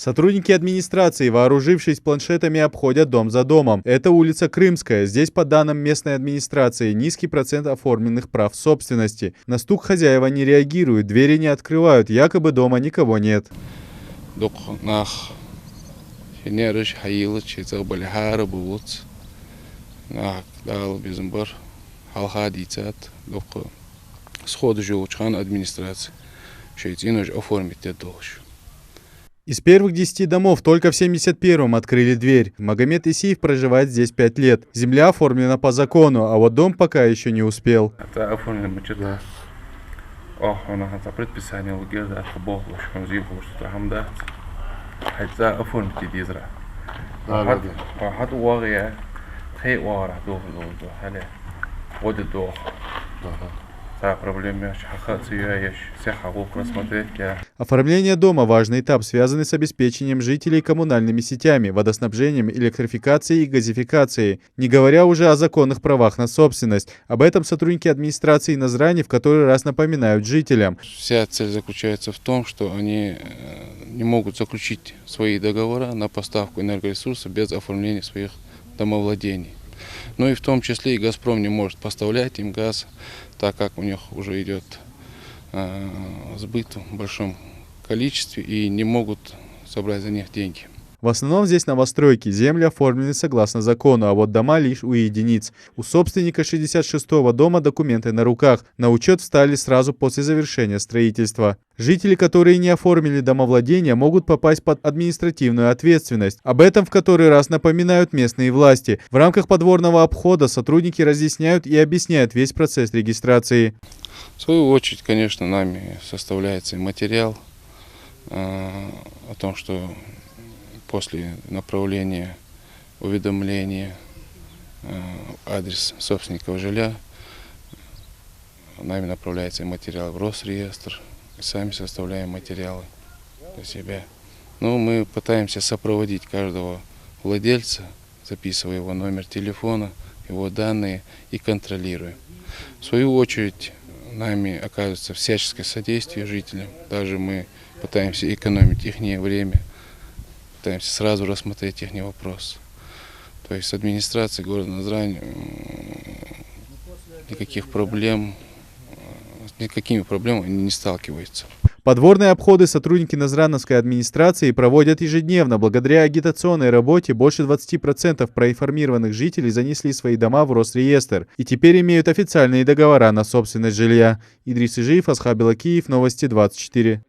Сотрудники администрации, вооружившись планшетами, обходят дом за домом. Это улица Крымская. Здесь, по данным местной администрации, низкий процент оформленных прав собственности. На стук хозяева не реагируют, двери не открывают, якобы дома никого нет. Из первых 10 домов только в 71-м открыли дверь. Магомед Исиев проживает здесь 5 лет. Земля оформлена по закону, а вот дом пока еще не успел. Оформление дома – важный этап, связанный с обеспечением жителей коммунальными сетями, водоснабжением, электрификацией и газификацией, не говоря уже о законных правах на собственность. Об этом сотрудники администрации Назрани в который раз напоминают жителям. Вся цель заключается в том, что они не могут заключить свои договора на поставку энергоресурсов без оформления своих домовладений. Ну и в том числе и «Газпром» не может поставлять им газ, так как у них уже идет сбыт в большом количестве и не могут собрать за них деньги. В основном здесь новостройки, земли оформлены согласно закону, а вот дома лишь у единиц. У собственника 66-го дома документы на руках, на учет встали сразу после завершения строительства. Жители, которые не оформили домовладения, могут попасть под административную ответственность. Об этом в который раз напоминают местные власти. В рамках подворного обхода сотрудники разъясняют и объясняют весь процесс регистрации. В свою очередь, конечно, нами составляется материал о том, что после направления уведомления адрес собственников жилья нами направляется материал в Росреестр, и сами составляем материалы для себя. Но мы пытаемся сопроводить каждого владельца, записывая его номер телефона, его данные и контролируем. В свою очередь нами оказывается всяческое содействие жителям, даже мы пытаемся экономить их время. Пытаемся сразу рассмотреть их вопрос. То есть с администрацией города Назрань никакими проблемами не сталкиваются. Подворные обходы сотрудники Назрановской администрации проводят ежедневно. Благодаря агитационной работе больше 20% проинформированных жителей занесли свои дома в Росреестр и теперь имеют официальные договора на собственность жилья. Идрис Ижиев, Асхаб Белакиев, Новости 24.